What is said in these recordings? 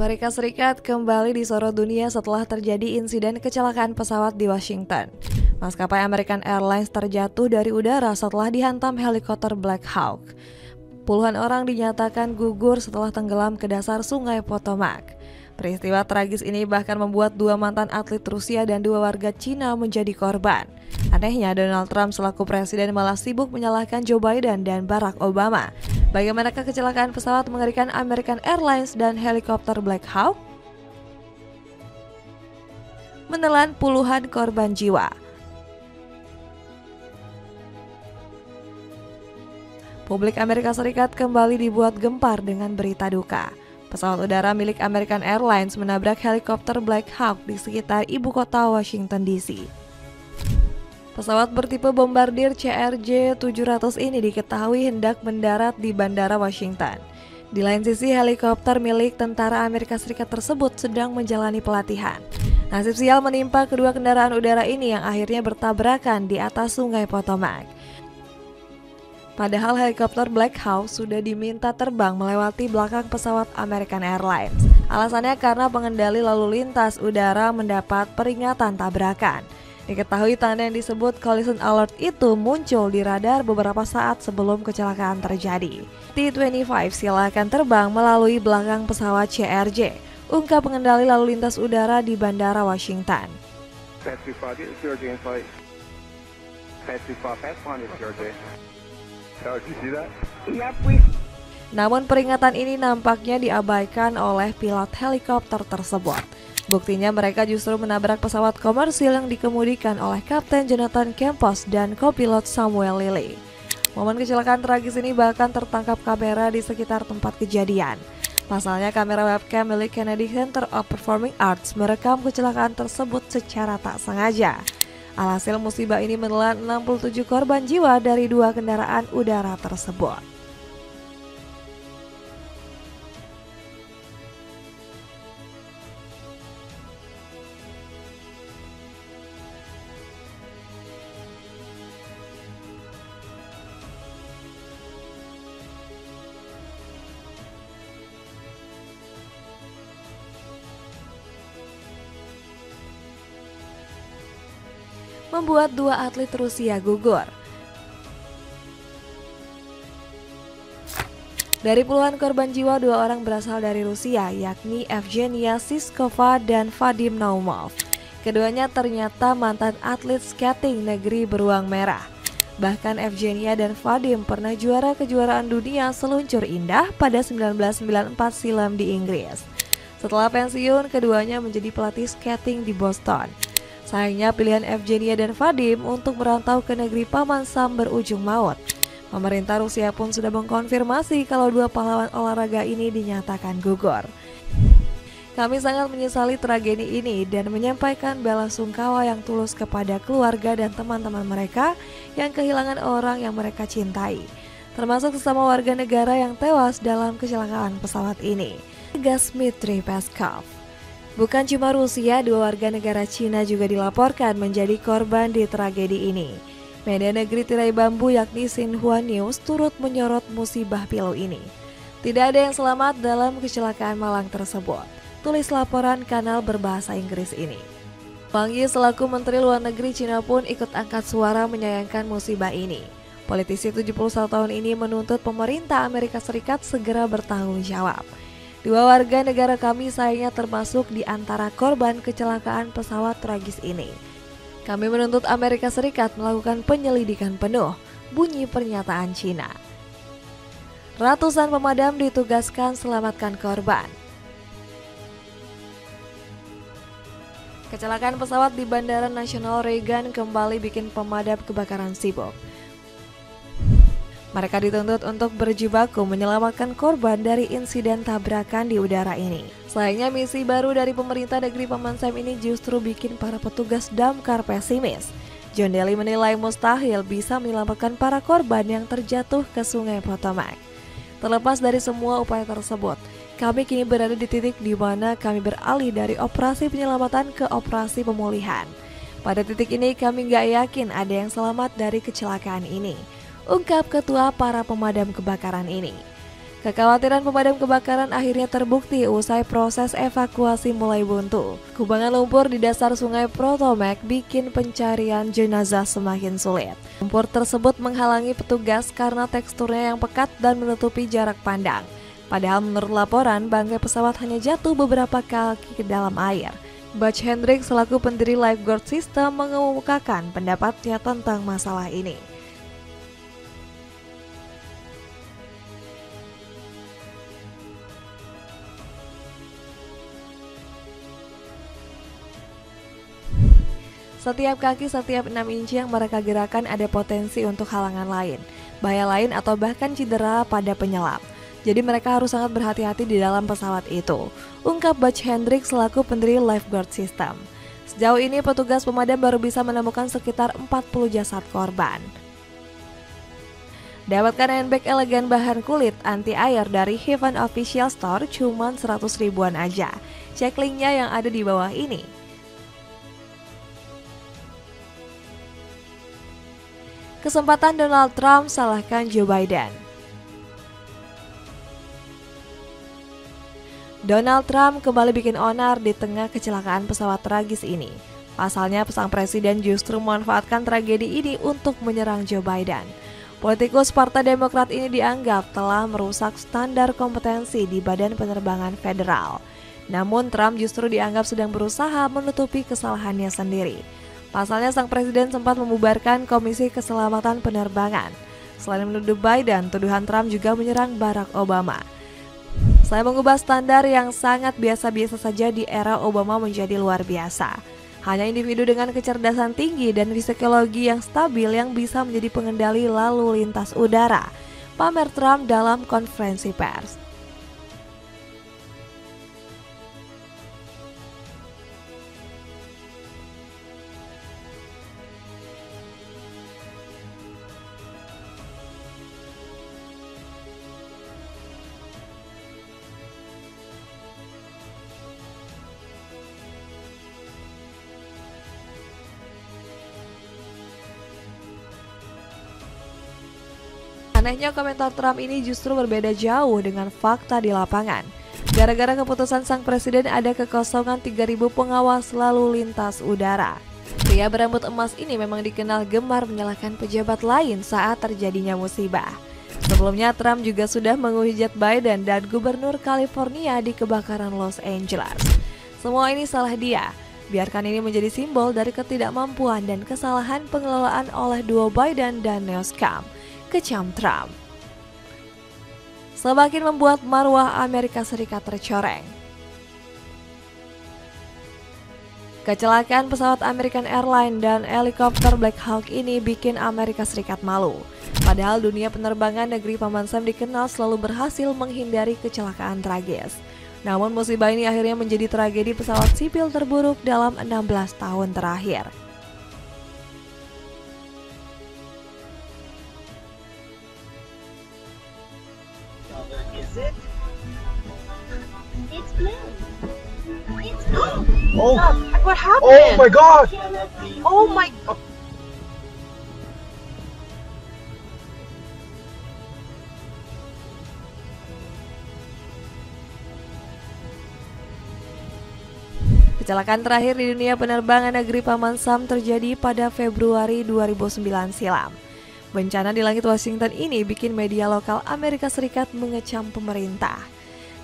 Amerika Serikat kembali disorot dunia setelah terjadi insiden kecelakaan pesawat di Washington. Maskapai American Airlines terjatuh dari udara setelah dihantam helikopter Black Hawk. Puluhan orang dinyatakan gugur setelah tenggelam ke dasar sungai Potomac. Peristiwa tragis ini bahkan membuat dua mantan atlet Rusia dan dua warga Cina menjadi korban. Anehnya, Donald Trump selaku presiden malah sibuk menyalahkan Joe Biden dan Barack Obama. Bagaimanakah kecelakaan pesawat mengerikan American Airlines dan helikopter Black Hawk menelan puluhan korban jiwa? Publik Amerika Serikat kembali dibuat gempar dengan berita duka. Pesawat udara milik American Airlines menabrak helikopter Black Hawk di sekitar ibu kota Washington DC. Pesawat bertipe bombardir CRJ-700 ini diketahui hendak mendarat di Bandara Washington. Di lain sisi, helikopter milik tentara Amerika Serikat tersebut sedang menjalani pelatihan. Nasib sial menimpa kedua kendaraan udara ini yang akhirnya bertabrakan di atas sungai Potomac. Padahal helikopter Black Hawk sudah diminta terbang melewati belakang pesawat American Airlines. Alasannya karena pengendali lalu lintas udara mendapat peringatan tabrakan. Diketahui tanda yang disebut collision alert itu muncul di radar beberapa saat sebelum kecelakaan terjadi. T-25 silakan terbang melalui belakang pesawat CRJ, ungkap pengendali lalu lintas udara di Bandara Washington. Namun peringatan ini nampaknya diabaikan oleh pilot helikopter tersebut. Buktinya mereka justru menabrak pesawat komersil yang dikemudikan oleh Kapten Jonathan Campos dan kopilot Samuel Lilly. Momen kecelakaan tragis ini bahkan tertangkap kamera di sekitar tempat kejadian. Pasalnya kamera webcam milik Kennedy Center of Performing Arts merekam kecelakaan tersebut secara tak sengaja. Alhasil musibah ini menelan 67 korban jiwa dari dua kendaraan udara tersebut. Membuat dua atlet Rusia gugur. Dari puluhan korban jiwa, dua orang berasal dari Rusia, yakni Evgenia Siskova dan Vadim Naumov. Keduanya ternyata mantan atlet skating negeri beruang merah. Bahkan Evgenia dan Vadim pernah juara kejuaraan dunia seluncur indah pada 1994 silam di Inggris. Setelah pensiun, keduanya menjadi pelatih skating di Boston. Sayangnya pilihan Evgenia dan Vadim untuk merantau ke negeri Paman Sam berujung maut. Pemerintah Rusia pun sudah mengkonfirmasi kalau dua pahlawan olahraga ini dinyatakan gugur. Kami sangat menyesali tragedi ini dan menyampaikan belasungkawa yang tulus kepada keluarga dan teman-teman mereka yang kehilangan orang yang mereka cintai, termasuk sesama warga negara yang tewas dalam kecelakaan pesawat ini, tegas Dmitry Peskov. Bukan cuma Rusia, dua warga negara Cina juga dilaporkan menjadi korban di tragedi ini. Media negeri tirai bambu yakni Xinhua News turut menyorot musibah pilu ini. Tidak ada yang selamat dalam kecelakaan malang tersebut, tulis laporan kanal berbahasa Inggris ini. Wang Yi selaku Menteri Luar Negeri Cina pun ikut angkat suara menyayangkan musibah ini. Politisi 71 tahun ini menuntut pemerintah Amerika Serikat segera bertanggung jawab. Dua warga negara kami sayangnya termasuk di antara korban kecelakaan pesawat tragis ini. Kami menuntut Amerika Serikat melakukan penyelidikan penuh, bunyi pernyataan Cina. Ratusan pemadam ditugaskan selamatkan korban. Kecelakaan pesawat di Bandara Nasional Reagan kembali bikin pemadam kebakaran sibuk. Mereka dituntut untuk berjibaku menyelamatkan korban dari insiden tabrakan di udara ini. Sayangnya misi baru dari pemerintah negeri Paman Sam ini justru bikin para petugas damkar pesimis. John Daly menilai mustahil bisa menyelamatkan para korban yang terjatuh ke sungai Potomac. Terlepas dari semua upaya tersebut, kami kini berada di titik di mana kami beralih dari operasi penyelamatan ke operasi pemulihan. Pada titik ini kami nggak yakin ada yang selamat dari kecelakaan ini, ungkap ketua para pemadam kebakaran ini. Kekhawatiran pemadam kebakaran akhirnya terbukti usai proses evakuasi mulai buntu. Kubangan lumpur di dasar sungai Potomac bikin pencarian jenazah semakin sulit. Lumpur tersebut menghalangi petugas karena teksturnya yang pekat dan menutupi jarak pandang. Padahal menurut laporan, bangkai pesawat hanya jatuh beberapa kaki ke dalam air. Butch Hendricks selaku pendiri Lifeguard System mengemukakan pendapatnya tentang masalah ini. Setiap kaki, setiap 6 inci yang mereka gerakan ada potensi untuk halangan lain, bahaya lain atau bahkan cedera pada penyelam. Jadi mereka harus sangat berhati-hati di dalam pesawat itu, ungkap Butch Hendricks selaku pendiri Lifeguard System. Sejauh ini petugas pemadam baru bisa menemukan sekitar 40 jasad korban. Dapatkan handbag elegan bahan kulit anti air dari Heaven Official Store cuma 100 ribuan aja. Cek linknya yang ada di bawah ini. Kesempatan Donald Trump salahkan Joe Biden. Donald Trump kembali bikin onar di tengah kecelakaan pesawat tragis ini. Pasalnya, sang presiden justru memanfaatkan tragedi ini untuk menyerang Joe Biden. Politikus Partai Demokrat ini dianggap telah merusak standar kompetensi di Badan Penerbangan Federal. Namun, Trump justru dianggap sedang berusaha menutupi kesalahannya sendiri. Pasalnya, sang presiden sempat membubarkan Komisi Keselamatan Penerbangan. Selain menuduh Biden, tuduhan Trump juga menyerang Barack Obama. Saya mengubah standar yang sangat biasa-biasa saja di era Obama menjadi luar biasa. Hanya individu dengan kecerdasan tinggi dan psikologi yang stabil yang bisa menjadi pengendali lalu lintas udara, pamer Trump dalam konferensi pers. Anehnya komentar Trump ini justru berbeda jauh dengan fakta di lapangan. Gara-gara keputusan sang presiden ada kekosongan 3.000 pengawas lalu lintas udara. Pria berambut emas ini memang dikenal gemar menyalahkan pejabat lain saat terjadinya musibah. Sebelumnya Trump juga sudah menghujat Biden dan Gubernur California di kebakaran Los Angeles. Semua ini salah dia. Biarkan ini menjadi simbol dari ketidakmampuan dan kesalahan pengelolaan oleh duo Biden dan Newsom, kecam Trump. Semakin membuat marwah Amerika Serikat tercoreng. Kecelakaan pesawat American Airlines dan helikopter Black Hawk ini bikin Amerika Serikat malu. Padahal dunia penerbangan negeri Paman Sam dikenal selalu berhasil menghindari kecelakaan tragis. Namun musibah ini akhirnya menjadi tragedi pesawat sipil terburuk dalam 16 tahun terakhir. Is it? It's blue. It's blue. Oh! What happened? Oh my God! Oh my God! Kecelakaan terakhir di dunia penerbangan negeri Paman Sam terjadi pada Februari 2009 silam. Bencana di langit Washington ini bikin media lokal Amerika Serikat mengecam pemerintah.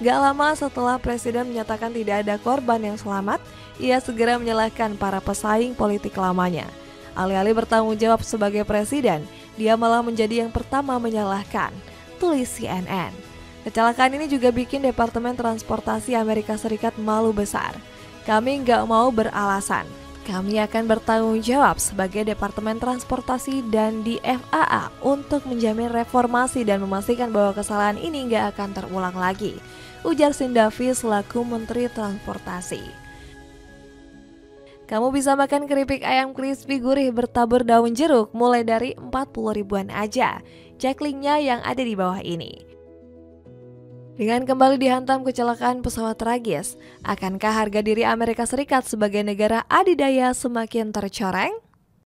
Gak lama setelah presiden menyatakan tidak ada korban yang selamat, ia segera menyalahkan para pesaing politik lamanya. Alih-alih bertanggung jawab sebagai presiden, dia malah menjadi yang pertama menyalahkan, tulis CNN. Kecelakaan ini juga bikin Departemen Transportasi Amerika Serikat malu besar. Kami nggak mau beralasan. Kami akan bertanggung jawab sebagai Departemen Transportasi dan di FAA untuk menjamin reformasi dan memastikan bahwa kesalahan ini nggak akan terulang lagi, ujar Sindavi selaku Menteri Transportasi. Kamu bisa makan keripik ayam crispy gurih bertabur daun jeruk mulai dari 40 ribuan aja. Cek linknya yang ada di bawah ini. Dengan kembali dihantam kecelakaan pesawat tragis, akankah harga diri Amerika Serikat sebagai negara adidaya semakin tercoreng?